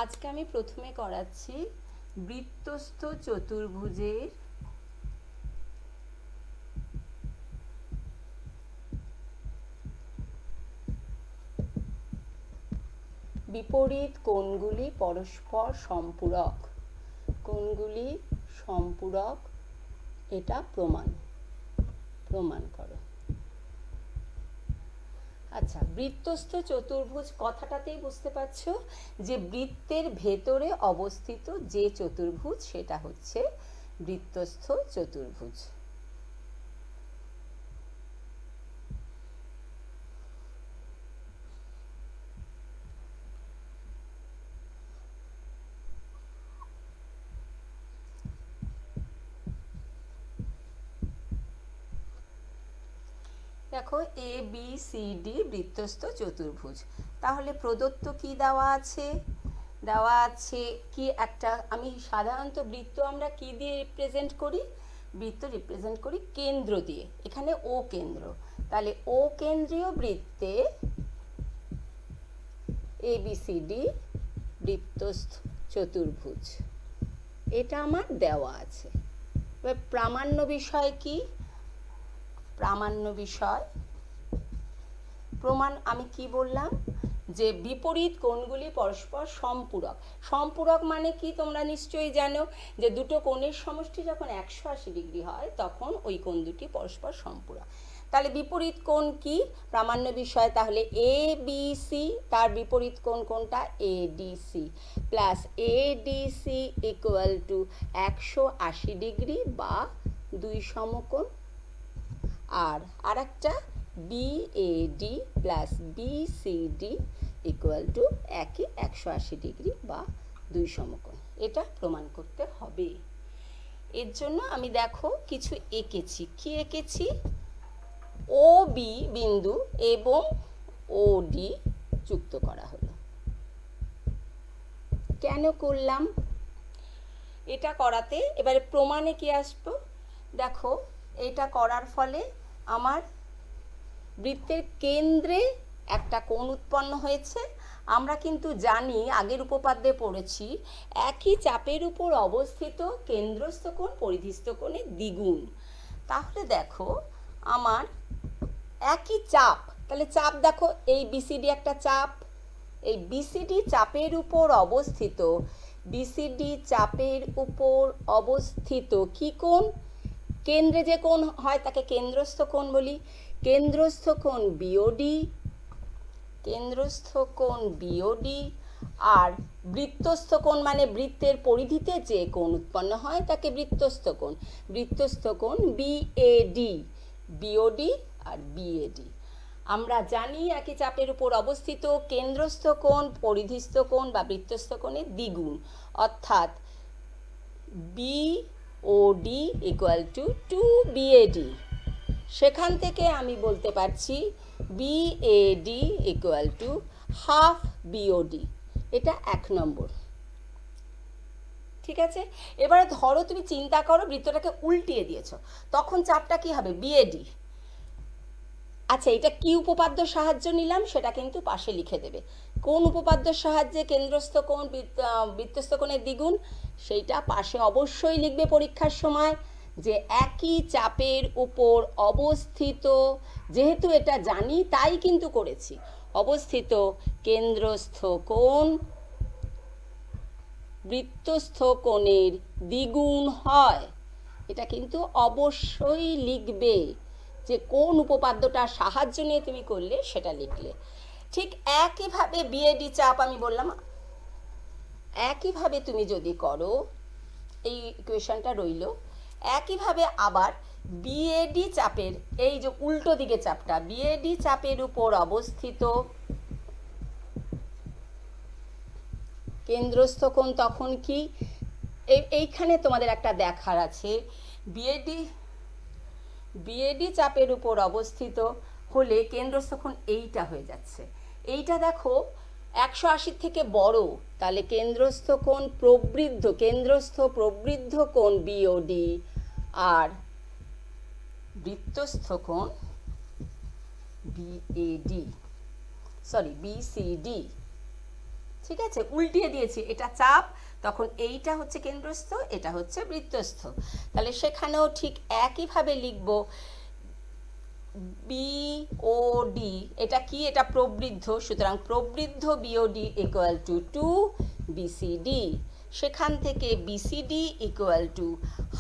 আজকে আমি প্রথমে করাচ্ছি বৃত্তস্থ চতুর্ভুজের বিপরীত কোণগুলি পরস্পর সম্পূরক। কোণগুলি সম্পূরক, এটা প্রমাণ করো। আচ্ছা, বৃত্তস্থ চতুর্ভুজ কথাটাতেই বুঝতে পারছো যে বৃত্তের ভেতরে অবস্থিত যে চতুর্ভুজ সেটা হচ্ছে বৃত্তস্থ চতুর্ভুজ। দেখো, এ বি সি ডি বৃত্তস্থ চতুর্ভুজ। তাহলে প্রদত্ত কি দেওয়া আছে? দেওয়া আছে কি একটা, আমি সাধারণত বৃত্ত আমরা কি দিয়ে রিপ্রেজেন্ট করি? বৃত্ত রিপ্রেজেন্ট করি কেন্দ্র দিয়ে। এখানে ও কেন্দ্র, তাহলে ও কেন্দ্রীয় বৃত্তে এ বি সি ডি বৃত্তস্থ চতুর্ভুজ, এটা আমার দেওয়া আছে। এবার প্রামাণ্য বিষয় কি? প্রামাণ্য বিষয় প্রমাণ আমি কি বললাম যে বিপরীত কোণগুলি পরস্পর সম্পূরক। সম্পূরক মানে কি তোমরা নিশ্চয়ই জানো যে দুটো কোণের সমষ্টি যখন 180 ডিগ্রি হয় তখন ওই কোণ দুটি পরস্পর সম্পূরক। তাহলে বিপরীত কোণ কি? প্রামাণ্য বিষয়। তাহলে এ বি সি, তার বিপরীত কোণ কোনটা? A D C plus A D C equal to 180 degree বা 2 সমকোণ। আর একটা B A D plus B C D equal to একই 180 ডিগ্রি বা 2 সমকোণ। এটা প্রমাণ করতে হবে। এর জন্য আমি দেখো কিছু এঁকেছি। কি এঁকেছি? ও বি বিন্দু এবং ও ডি যুক্ত করা হলো। কেন করলাম এটা? করাতে এবারে প্রমাণে কি আসবো? দেখো, এটা করার ফলে আমার বৃত্তের কেন্দ্রে একটা কোণ উৎপন্ন হয়েছে। আমরা কিন্তু জানি, আগের উপপাদ্যে পড়েছি, একই চাপের উপর অবস্থিত কেন্দ্রস্থ কোণ পরিধিস্থ কোণের দ্বিগুণ। তাহলে দেখো আমার একই চাপ, তাহলে চাপ দেখো, এই বিসিডি একটা চাপ, এই বিসিডি চাপের উপর অবস্থিত, বিসিডি চাপের উপর অবস্থিত কি কোণ? কেন্দ্রে যে কোণ হয় তাকে কেন্দ্রস্থ কোণ বলি। কেন্দ্রস্থ কোণ বিওডি, কেন্দ্রস্থ কোণ বিওডি। আর বৃত্তস্থ কোণ মানে বৃত্তের পরিধিতে যে কোণ উৎপন্ন হয় তাকে বৃত্তস্থ কোণ। বৃত্তস্থ কোণ বিএডি, বিওডি আর বিএডি। আমরা জানি একই চাপের উপর অবস্থিত কেন্দ্রস্থ কোণ পরিধিস্থ কোণ বা বৃত্তস্থ কোণের দ্বিগুণ, অর্থাৎ বিওডি ইকুয়াল টু 2BAD। সেখান থেকে আমি বলতে পারছি BAD equal to half BOD. এটা 1 নম্বর। ঠিক আছে, এবারে ধরো তুমি চিন্তা করো বৃত্তটাকে উল্টিয়ে দিয়েছো, তখন চাপটা কি হবে? বিএডি। আচ্ছা, এটা কি উপপাদ্য সাহায্য নিলাম সেটা কিন্তু পাশে লিখে দেবে। কোন উপপাদ্যের সাহায্যে কেন্দ্রস্থ কোণ বৃত্তস্থ কোণের দ্বিগুণ, সেইটা পাশে অবশ্যই লিখবে পরীক্ষার সময়। যে একই চাপের উপর অবস্থিত, যেহেতু এটা জানি তাই কিন্তু করেছি, অবস্থিত কেন্দ্রস্থ কোণ বৃত্তস্থ কোণের দ্বিগুণ হয়। এটা কিন্তু অবশ্যই লিখবে, যে কোন উপপাদ্যটা সাহায্য নিয়ে তুমি করলে সেটা লিখলে। ঠিক একইভাবে বিএডি চাপ আমি বললাম, একইভাবে তুমি যদি করো, এই ইকুয়েশনটা রইল। একইভাবে আবার বিএডি চাপের, এই যে উল্টো দিকে চাপটা, বিএডি চাপের উপর অবস্থিত কেন্দ্রস্থ কোণ তখন কি? এইখানে তোমাদের একটা দেখার আছে, বিএডি চাপের উপর অবস্থিত হলে কেন্দ্রস্থ কোণ এইটা হয়ে যাচ্ছে। এইটা দেখো 180 থেকে বড়, তাহলে কেন্দ্রস্থ কোণ প্রবৃদ্ধ, কেন্দ্রস্থ প্রবৃদ্ধ কোণ বিওডি আর বৃত্তস্থ কোণ বিএডি, সরি বিসিডি। ঠিক আছে, উল্টিয়ে দিয়েছি, এটা চাপ, তখন এইটা হচ্ছে কেন্দ্রস্থ, এটা হচ্ছে বৃত্তস্থ। তাহলে সেখানেও ঠিক একইভাবে লিখব বিওডি, এটা কি, এটা প্রবৃদ্ধ, সুতরাং প্রবৃদ্ধ বিওডি ইকুয়াল টু 2 বিসিডি। সেখান থেকে বিসিডি ইকুয়াল টু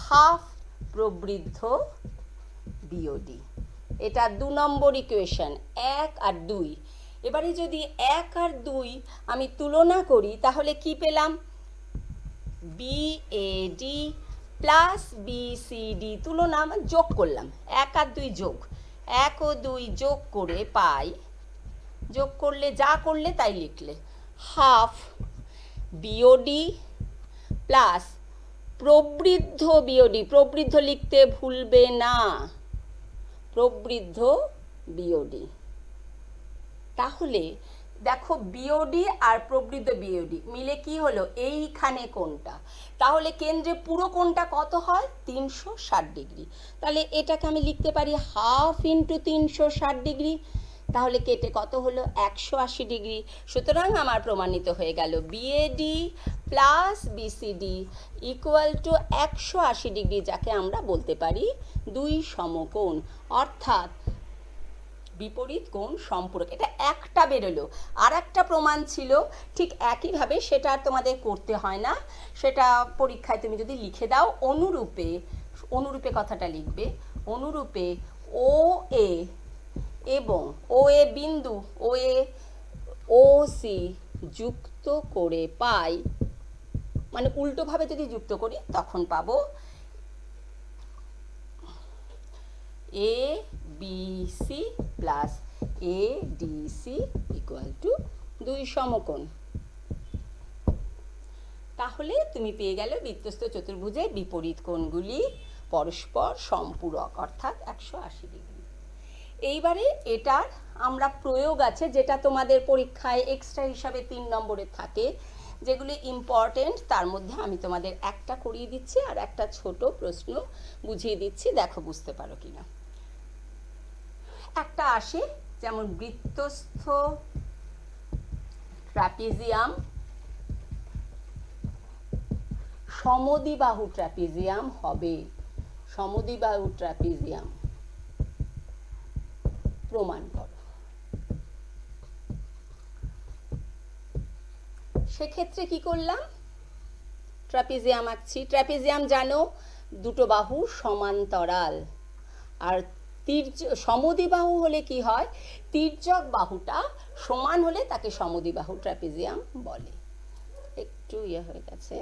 হাফ প্রবৃদ্ধ বিওডি। এটা 2 নম্বর ইকুয়েশন, 1 আর 2। এবারে যদি 1 আর 2 আমি তুলনা করি তাহলে কি পেলাম, বিএডি প্লাস বিসিডি, তুলনা যোগ করলাম, 1 আর 2 যোগ, 1 ও 2 যোগ করে পাই, যোগ করলে যা করলে তাই লিখলে, হাফ বিওডি প্লাস প্রবৃদ্ধ বিওডি, প্রবৃদ্ধ লিখতে ভুলবে না, প্রবৃদ্ধ বিওডি। তাহলে দেখো বিওডি আর প্রবৃদ্ধ বিওডি মিলে কি হলো, এইখানে কোণটা, তাহলে কেন্দ্রে পুরো কোণটা কত হয়, 360 ডিগ্রি। তাহলে এটাকে আমি লিখতে পারি হাফ ইন্টু 360 ডিগ্রি, তাহলে কেটে কত হলো, 180 ডিগ্রি। সুতরাং আমার প্রমাণিত হয়ে গেল BAD plus B C D equal to 180 degree, যাকে আমরা বলতে পারি 2 সমকোণ, অর্থাৎ বিপরীত কোণ সম্পূরক। এটা একটা বেরোলো, আর একটা প্রমাণ ছিল ঠিক একইভাবে, সেটা আর তোমাদের করতে হয় না, সেটা পরীক্ষায় তুমি যদি লিখে দাও, অনুরূপে, অনুরূপে কথাটা লিখবে, অনুরূপে ও এ এবং ও এ বিন্দু, ও এ ও সি যুক্ত করে পাই, মানে উল্টোভাবে যদি যুক্ত করি তখন পাবো A BC plus A DC equal to 2 সমকোণ। তাহলে তুমি পেয়ে গেলে বৃত্তস্থ চতুর্ভুজের বিপরীত কোণগুলি পরস্পর সম্পূরক, অর্থাৎ 180 ডিগ্রি। এইবারে এটার আমরা প্রয়োগ আছে, যেটা তোমাদের পরীক্ষায় এক্সট্রা হিসাবে 3 নম্বরে থাকে, যেগুলি ইম্পর্টেন্ট, তার মধ্যে আমি তোমাদের একটা করিয়ে দিচ্ছি আর একটা ছোট প্রশ্ন বুঝিয়ে দিচ্ছি, দেখো বুঝতে পারো কিনা। একটা আসে যেমন বৃত্তস্থ ট্রাপিজিয়াম, সমদ্বিবাহু ট্রাপিজিয়াম হবে, সমদ্বিবাহু ট্রাপিজিয়াম প্রমাণ করো। সেক্ষেত্রে কি করলাম, ট্রাপিজিয়াম আঁকছি। ট্রাপিজিয়াম জানো দুটো বাহু সমান্তরাল, আর সমদ্বিবাহু হলে কি হয়, তির্যক বাহুটা সমান হলে তাকে সমদ্বিবাহু ট্রাপিজিয়াম বলে। একটু ইয়ে হয়ে গেছে,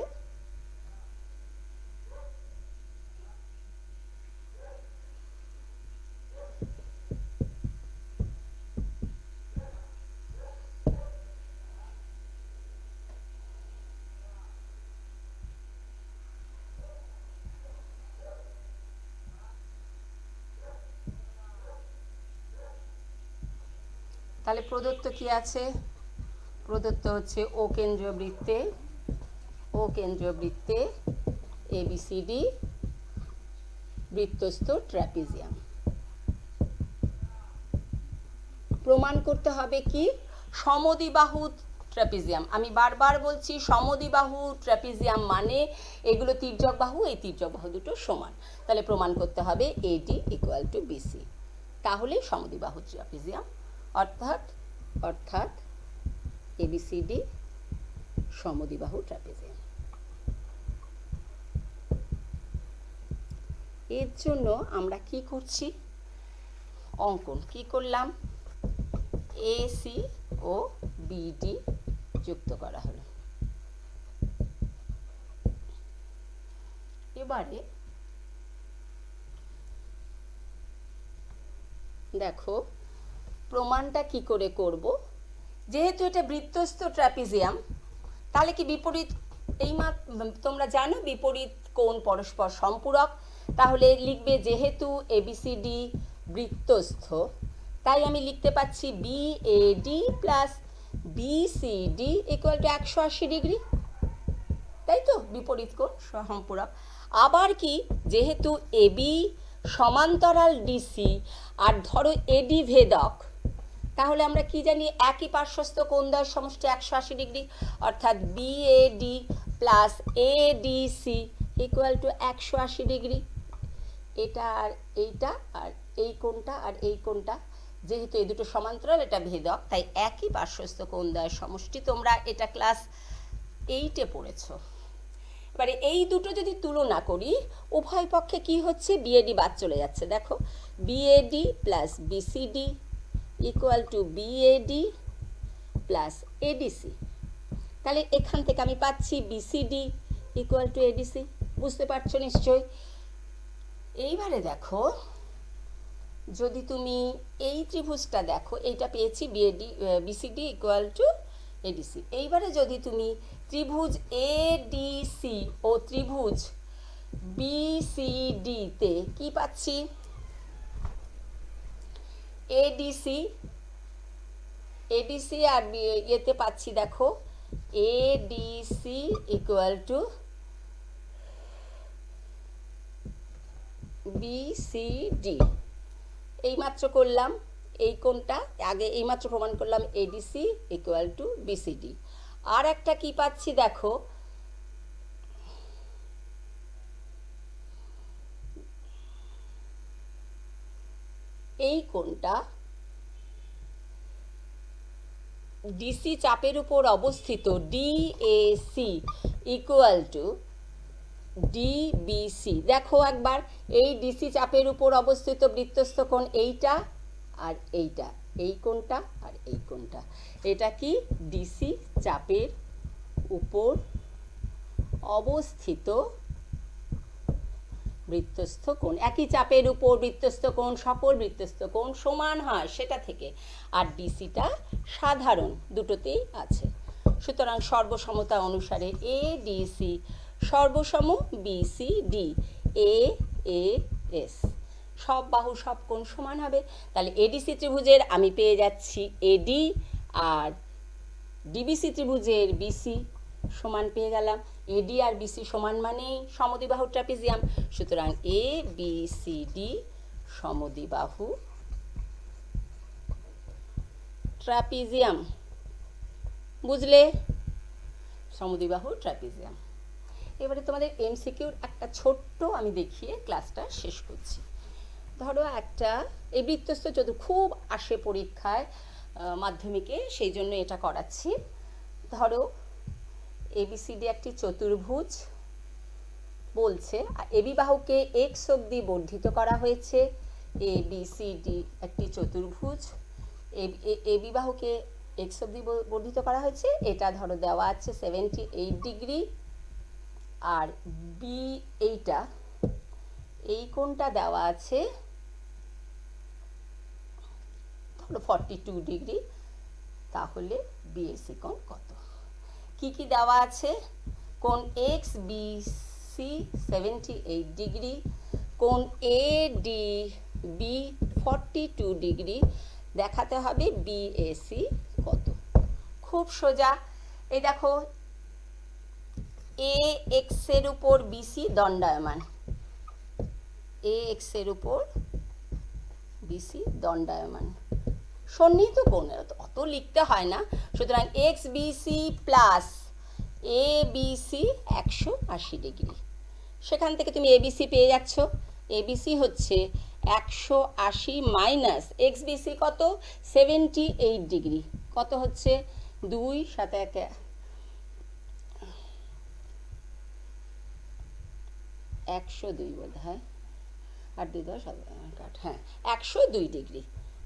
তাহলে প্রদত্ত কি আছে, প্রদত্ত হচ্ছে ও কেন্দ্রীয় বৃত্তে, ও কেন্দ্রীয় বৃত্তে এবিসিডি বৃত্তস্থ ট্র্যাপিজিয়াম। প্রমাণ করতে হবে কি, সমদ্বিবাহু ট্র্যাপিজিয়াম। আমি বারবার বলছি সমদ্বিবাহু ট্র্যাপিজিয়াম মানে এগুলো তির্যক বাহু, এই তির্যক বাহু দুটো সমান। তাহলে প্রমাণ করতে হবে এডি ইকুয়াল টু বিসি, তাহলে সমদ্বিবাহু ট্র্যাপিজিয়াম, অর্থাৎ এবিসিডি সমদ্বিবাহু ট্র্যাপিজিয়াম। এর জন্য আমরা কি করছি, অঙ্কন কি করলাম, এসি ও বিডি যুক্ত করা হলো। এবারে দেখো প্রমাণটা কি করে করব, যেহেতু এটা বৃত্তস্থ ট্র্যাপিজিয়াম, তাহলে কি বিপরীত, এই তোমরা জানো বিপরীত কোণ পরস্পর সম্পূরক, তাহলে লিখবে যেহেতু এবিসিডি বৃত্তস্থ, তাই আমি লিখতে পাচ্ছি BAD plus B C D equal to 180 degree, তাই তো, বিপরীত কোণ সম্পূরক। আবার কি, যেহেতু এবি সমান্তরাল ডিসি আর ধরো এডি ভেদক, তাহলে আমরা কি জানি, একই পার্শ্বস্থ কোণদ্বয়ের সমষ্টি 180 ডিগ্রি, অর্থাৎ BAD plus ADC equal to 180 degree. এটা আর এইটা আর এই কোণটা আর এই কোণটা, যেহেতু এই দুটো সমান্তরাল, এটা ভেদক, তাই একই পার্শ্বস্থ কোণদ্বয়ের সমষ্টি। তোমরা এটা ক্লাস 8-এ পড়েছো। এবারে এই দুটো যদি তুলনা করি, উভয় পক্ষে কি হচ্ছে, বিএডি বাদ চলে যাচ্ছে। দেখো, BAD plus B C D equal two BAD plus ADC. তাহলে এখান থেকে আমি পাচ্ছি বিসিডি ইকুয়াল টু এডিসি। বুঝতে পারছো নিশ্চয়ই? এইবারে দেখো, যদি তুমি এই ত্রিভুজটা দেখো, এইটা পেয়েছি BAD BCD equal two ADC. এইবারে যদি তুমি ত্রিভুজ এডিসি ও ত্রিভুজ বিসিডিতে কি পাচ্ছি, এডিসি আর এতে পাচ্ছি, দেখো এডিসি ইকুয়াল টু বিসিডি। এইমাত্র করলাম এই কোণটা, আগে এইমাত্র প্রমাণ করলাম এডিসি ইকুয়াল টু বিসিডি। আর একটা কি পাচ্ছি, দেখো এই কোণটা ডিসি চাপের উপর অবস্থিত ডিএসি ইকুয়াল টু ডিবিসি। দেখো একবার, এই ডিসি চাপের উপর অবস্থিত বৃত্তস্থ কোণ এইটা আর এইটা, এই কোণটা আর এই কোণটা, এটা কি ডিসি চাপের উপর অবস্থিত বৃত্তস্থ কোণ। একই চাপের উপর বৃত্তস্থ কোণ, সকল বৃত্তস্থ কোণ সমান হয় সেটা থেকে, আর ডিসিটা সাধারণ, দুটোতেই আছে। সুতরাং সর্বসমতা অনুসারে এ ডিসি সর্বসম বিসিডি এ এস, সব বাহু সব কোণ সমান হবে। তাহলে এডিসি ত্রিভুজের আমি পেয়ে যাচ্ছি এডি, আর ডিবিসি ত্রিভুজের বিসি সমান পেয়ে গেলাম। এডি আর বিসি সমান মানেই সমদ্বিবাহু ট্রাপিজিয়াম। সুতরাং A B C D সমদ্বিবাহু trapezium. বুঝলে? সমদ্বিবাহু ট্রাপিজিয়াম। এবারে তোমাদের এমসিকিউর একটা ছোট্ট আমি দেখিয়ে ক্লাসটা শেষ করছি। ধরো একটা, এই বৃত্তস্থ খুব আসে পরীক্ষায় মাধ্যমিকে, সেই জন্য এটা করাচ্ছি। ধরো এবিসিডি একটি চতুর্ভুজ বলছে, এবি বাহুকে এক্স অবধি বর্ধিত করা হয়েছে। এবিসিডি একটি চতুর্ভুজ, এবি বাহুকে এক্স অবধি বর্ধিত করা হয়েছে। এটা ধরো দেওয়া আছে 78 ডিগ্রি, আর বি এইটা, এই কোণটা দেওয়া আছে ধরো 42 ডিগ্রি। তাহলে বিএসি কোণ কত? কি কি দেওয়া আছে? কোণ এক্স বিসি 78 ডিগ্রি, কোণ এডি বি 42 ডিগ্রি, দেখাতে হবে বিএসি কত। খুব সোজা। এই দেখো, এ এক্সের উপর বিসি দণ্ডায়মান, এ এক্সের উপর বিসি দণ্ডায়মান, সন্নিহিত কোণ, অত লিখতে হয় না। সুতরাং এক্স বিসি প্লাস এ বিসি 180 ডিগ্রি। সেখান থেকে তুমি এবিসি পেয়ে যাচ্ছ। এবিসি হচ্ছে 180 মাইনাস এক্স বিসি কত, 78 ডিগ্রি। কত হচ্ছে? 2 7 1 102 বোধ হয়, 8 2 10 8, হ্যাঁ 102 ডিগ্রি।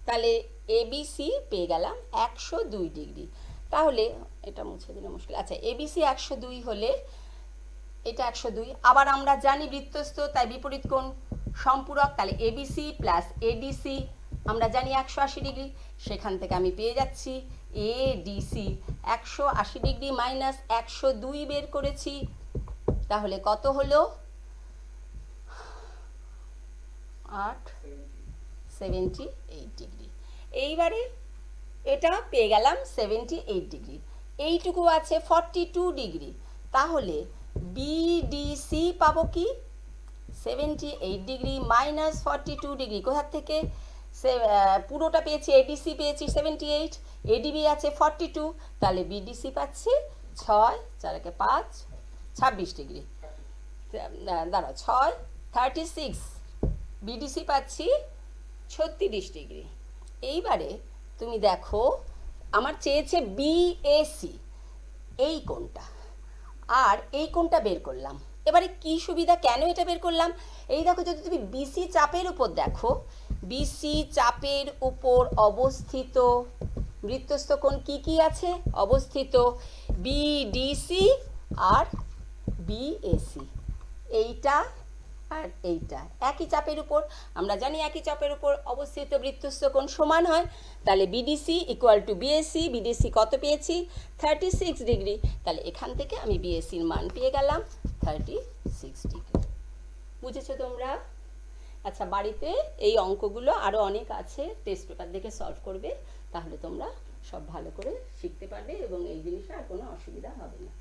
তাহলে এবিসি পেয়ে গেলাম 102 ডিগ্রি। তাহলে এটা মুছে দিলে মুশকিল। আচ্ছা, এবিসি 102 হলে এটা 102। আবার আমরা জানি বৃত্তস্থ, তাই বিপরীত কোণ সম্পূরক। তাহলে এবিসি প্লাস এডিসি আমরা জানি 180 ডিগ্রি। সেখান থেকে আমি পেয়ে যাচ্ছি এডিসি 180 ডিগ্রি মাইনাস 102 বের করেছি। তাহলে কত হলো? 78 ডিগ্রি। এইবারে এটা পেয়ে গেলাম 78 ডিগ্রি। এইটুকু আছে 42 ডিগ্রি। তাহলে বিডিসি পাবো কি? 78 ডিগ্রি মাইনাস 42 ডিগ্রি। কোথা থেকে? পুরোটা পেয়েছি, এডিসি পেয়েছি 78, এডিবি আছে 42, তাহলে বিডিসি পাচ্ছি 6, 4 5, 26 ডিগ্রি। দাঁড়াও, 6 36, বিডিসি পাচ্ছি 36 ডিগ্রি। এইবারে তুমি দেখো আমার চেয়েছে বিএসি, এই কোণটা, আর এই কোণটা বের করলাম। এবারে কি সুবিধা, কেন এটা বের করলাম, এই দেখো যদি তুমি বিসি চাপের উপর দেখো, বিসি চাপের উপর অবস্থিত বৃত্তস্থ কোণ কি কি আছে অবস্থিত, বিডিসি আর বিএসি, এইটা আর এইটা একই চাপের উপর। আমরা জানি একই চাপের উপর অবস্থিত বৃত্তস্থ কোণ সমান হয়, তাহলে BDC equal to BAC. BDC কত পেয়েছি, 36 ডিগ্রি, তাহলে এখান থেকে আমি বিএসির মান পেয়ে গেলাম 36 ডিগ্রি। বুঝেছো তোমরা? আচ্ছা, বাড়িতে এই অঙ্কগুলো আরও অনেক আছে, টেস্ট পেপার দেখে সলভ করবে, তাহলে তোমরা সব ভালো করে শিখতে পারবে এবং এই জিনিসটা আর কোনো অসুবিধা হবে না।